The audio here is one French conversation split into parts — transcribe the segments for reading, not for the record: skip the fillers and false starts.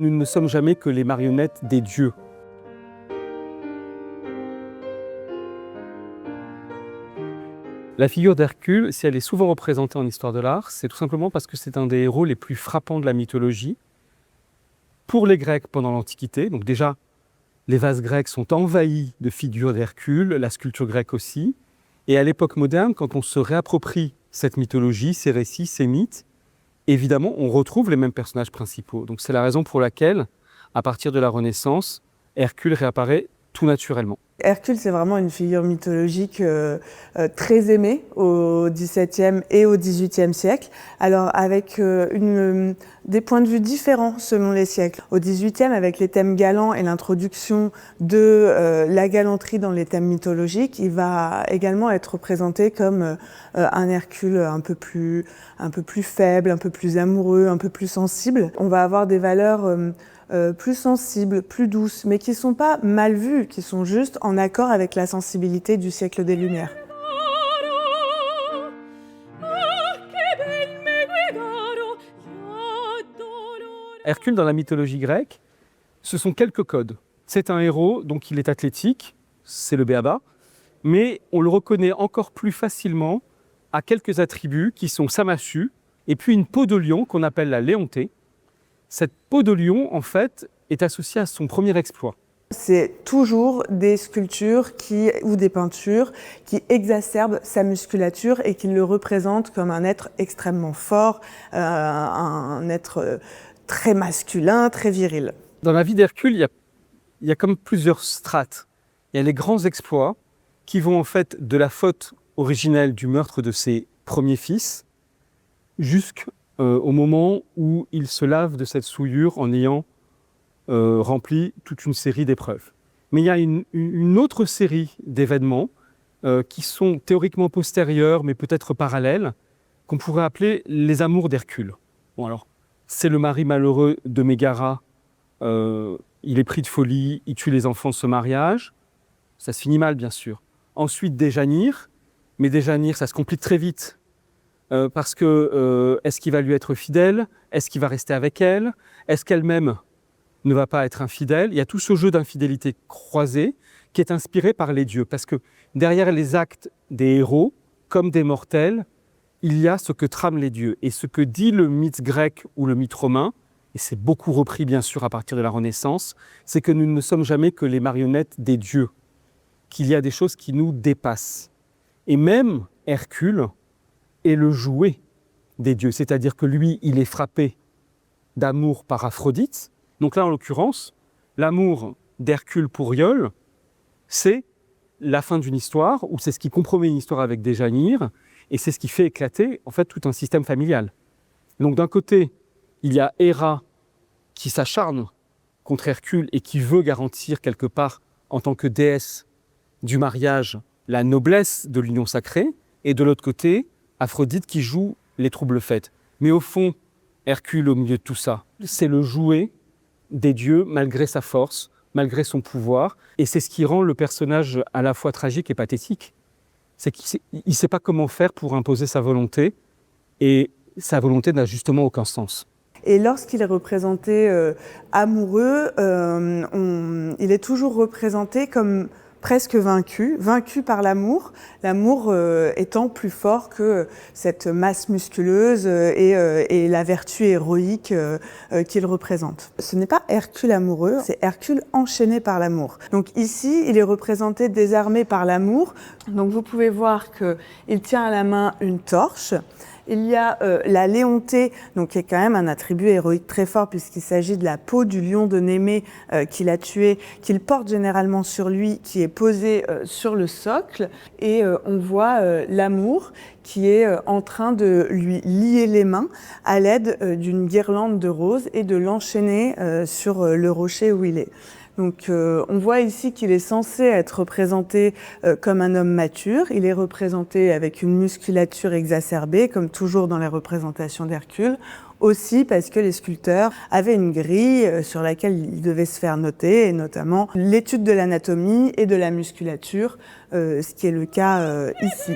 Nous ne sommes jamais que les marionnettes des dieux. La figure d'Hercule, si elle est souvent représentée en histoire de l'art, c'est tout simplement parce que c'est un des héros les plus frappants de la mythologie. Pour les Grecs pendant l'Antiquité, donc déjà, les vases grecs sont envahis de figures d'Hercule, la sculpture grecque aussi. Et à l'époque moderne, quand on se réapproprie cette mythologie, ces récits, ces mythes, évidemment, on retrouve les mêmes personnages principaux. Donc c'est la raison pour laquelle, à partir de la Renaissance, Hercule réapparaît tout naturellement. Hercule, c'est vraiment une figure mythologique très aimée au XVIIe et au XVIIIe siècle, alors avec des points de vue différents selon les siècles. Au XVIIIe, avec les thèmes galants et l'introduction de la galanterie dans les thèmes mythologiques, il va également être représenté comme un Hercule un peu plus faible, un peu plus amoureux, un peu plus sensible. On va avoir des valeurs plus sensibles, plus douces, mais qui ne sont pas mal vues, qui sont juste en accord avec la sensibilité du siècle des Lumières. Hercule, dans la mythologie grecque, ce sont quelques codes. C'est un héros, donc il est athlétique, c'est le b.a.-ba, mais on le reconnaît encore plus facilement à quelques attributs qui sont sa massue, et puis une peau de lion qu'on appelle la léontée. Cette peau de lion, en fait, est associée à son premier exploit. C'est toujours des sculptures ou des peintures qui exacerbent sa musculature et qui le représentent comme un être extrêmement fort, un être très masculin, très viril. Dans la vie d'Hercule, il y a comme plusieurs strates. Il y a les grands exploits qui vont en fait de la faute originelle du meurtre de ses premiers fils jusqu'au moment où il se lave de cette souillure en ayant rempli toute une série d'épreuves. Mais il y a une autre série d'événements qui sont théoriquement postérieurs, mais peut-être parallèles, qu'on pourrait appeler les amours d'Hercule. Bon alors, c'est le mari malheureux de Mégara, il est pris de folie, il tue les enfants de ce mariage, ça se finit mal bien sûr. Ensuite Déjanire, mais Déjanire ça se complique très vite, parce que est-ce qu'il va lui être fidèle? Est-ce qu'il va rester avec elle? Est-ce qu'elle-même ne va pas être infidèle? Il y a tout ce jeu d'infidélité croisée qui est inspiré par les dieux, parce que derrière les actes des héros, comme des mortels, il y a ce que trament les dieux. Et ce que dit le mythe grec ou le mythe romain, et c'est beaucoup repris bien sûr à partir de la Renaissance, c'est que nous ne sommes jamais que les marionnettes des dieux, qu'il y a des choses qui nous dépassent. Et même Hercule est le jouet des dieux, c'est-à-dire que lui, il est frappé d'amour par Aphrodite. Donc là, en l'occurrence, l'amour d'Hercule pour Iole, c'est la fin d'une histoire, ou c'est ce qui compromet une histoire avec Déjanire, et c'est ce qui fait éclater en fait tout un système familial. Donc d'un côté, il y a Héra qui s'acharne contre Hercule et qui veut garantir quelque part, en tant que déesse du mariage, la noblesse de l'union sacrée, et de l'autre côté, Aphrodite qui joue les troubles faits. Mais au fond, Hercule, au milieu de tout ça, c'est le jouet des dieux malgré sa force, malgré son pouvoir, et c'est ce qui rend le personnage à la fois tragique et pathétique. C'est qu'il ne sait pas comment faire pour imposer sa volonté, et sa volonté n'a justement aucun sens. Et lorsqu'il est représenté amoureux, il est toujours représenté comme presque vaincu par l'amour, l'amour étant plus fort que cette masse musculeuse et la vertu héroïque qu'il représente. Ce n'est pas Hercule amoureux, c'est Hercule enchaîné par l'amour. Donc ici, il est représenté désarmé par l'amour. Donc vous pouvez voir qu'il tient à la main une torche. Il y a la léontée, donc qui est quand même un attribut héroïque très fort puisqu'il s'agit de la peau du lion de Némée qu'il a tué, qu'il porte généralement sur lui, qui est posée sur le socle. Et on voit l'amour qui est en train de lui lier les mains à l'aide d'une guirlande de roses et de l'enchaîner sur le rocher où il est. Donc on voit ici qu'il est censé être représenté comme un homme mature. Il est représenté avec une musculature exacerbée, comme toujours dans les représentations d'Hercule. Aussi parce que les sculpteurs avaient une grille sur laquelle ils devaient se faire noter, et notamment l'étude de l'anatomie et de la musculature, ce qui est le cas ici.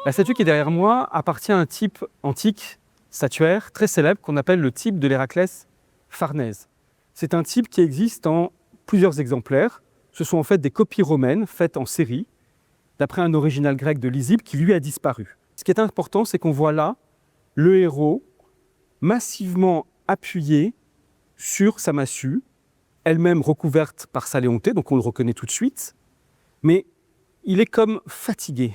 La statue qui est derrière moi appartient à un type antique statuaire très célèbre qu'on appelle le type de l'Héraclès Farnèse. C'est un type qui existe en plusieurs exemplaires. Ce sont en fait des copies romaines faites en série, d'après un original grec de Lysippe qui lui a disparu. Ce qui est important, c'est qu'on voit là le héros massivement appuyé sur sa massue, elle-même recouverte par sa léontée, donc on le reconnaît tout de suite, mais il est comme fatigué.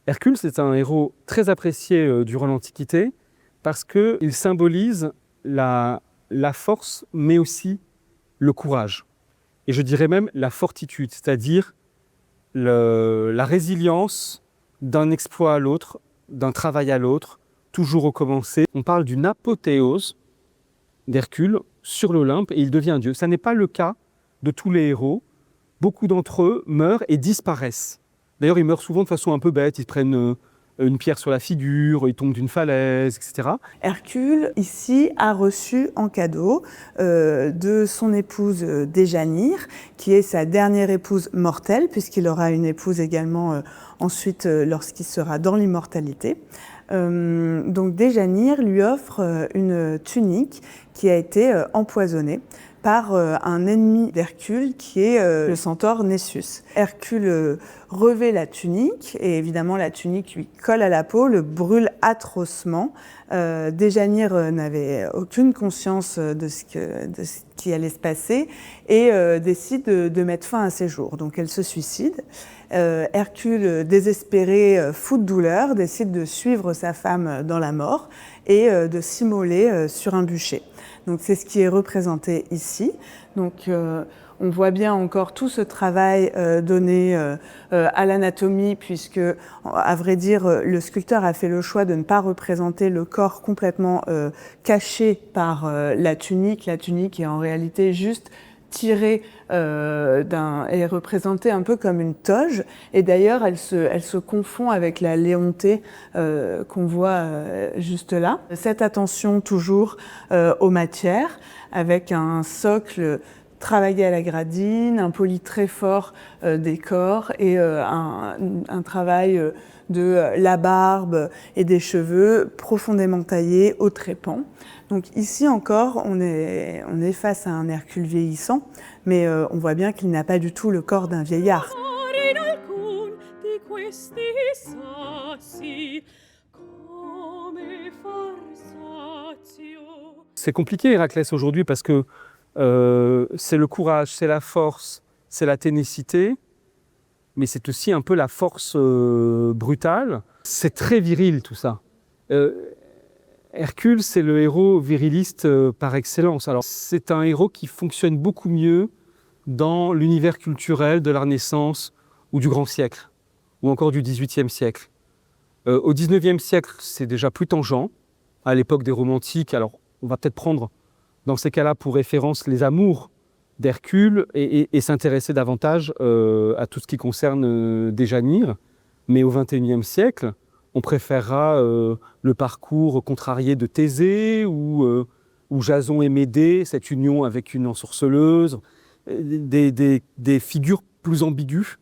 Hercule, c'est un héros très apprécié durant l'Antiquité parce qu'il symbolise la force, mais aussi le courage. Et je dirais même la fortitude, c'est-à-dire la résilience d'un exploit à l'autre, d'un travail à l'autre, toujours recommencer. On parle d'une apothéose d'Hercule sur l'Olympe et il devient Dieu. Ça n'est pas le cas de tous les héros. Beaucoup d'entre eux meurent et disparaissent. D'ailleurs, ils meurent souvent de façon un peu bête. Ils se prennent une pierre sur la figure, ils tombent d'une falaise, etc. Hercule, ici, a reçu en cadeau de son épouse Déjanire, qui est sa dernière épouse mortelle, puisqu'il aura une épouse également ensuite lorsqu'il sera dans l'immortalité. Donc Déjanire lui offre une tunique qui a été empoisonnée par un ennemi d'Hercule qui est le centaure Nessus. Hercule revêt la tunique et évidemment la tunique lui colle à la peau, le brûle atrocement. Déjanire n'avait aucune conscience de ce qui allait se passer et décide de mettre fin à ses jours. Donc elle se suicide. Hercule, désespéré, fou de douleur, décide de suivre sa femme dans la mort et de s'immoler sur un bûcher. Donc c'est ce qui est représenté ici. Donc on voit bien encore tout ce travail donné à l'anatomie, puisque, à vrai dire, le sculpteur a fait le choix de ne pas représenter le corps complètement caché par la tunique. La tunique est en réalité juste tirée est représentée un peu comme une toge, et d'ailleurs elle se confond avec la léontée qu'on voit juste là. Cette attention toujours aux matières, avec un socle travaillé à la gradine, un poli très fort des corps et un travail de la barbe et des cheveux profondément taillés au trépan. Donc ici encore, on est face à un Hercule vieillissant, mais on voit bien qu'il n'a pas du tout le corps d'un vieillard. C'est compliqué Héraclès aujourd'hui parce que c'est le courage, c'est la force, c'est la ténacité, mais c'est aussi un peu la force brutale. C'est très viril tout ça. Hercule, c'est le héros viriliste par excellence. Alors, c'est un héros qui fonctionne beaucoup mieux dans l'univers culturel de la Renaissance ou du Grand Siècle, ou encore du XVIIIe siècle. Au XIXe siècle, c'est déjà plus tangent. À l'époque des romantiques, alors on va peut-être prendre dans ces cas-là pour référence les amours d'Hercule et s'intéresser davantage à tout ce qui concerne Déjanire. Mais au XXIe siècle, on préférera le parcours contrarié de Thésée ou Jason et Médée, cette union avec une ensorceleuse, des figures plus ambiguës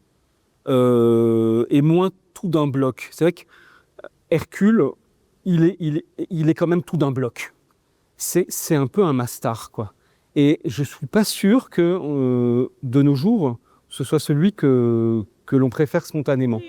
et moins tout d'un bloc. C'est vrai qu'Hercule, il est quand même tout d'un bloc. C'est un peu un mastard, quoi. Et je ne suis pas sûr que de nos jours, ce soit celui que l'on préfère spontanément.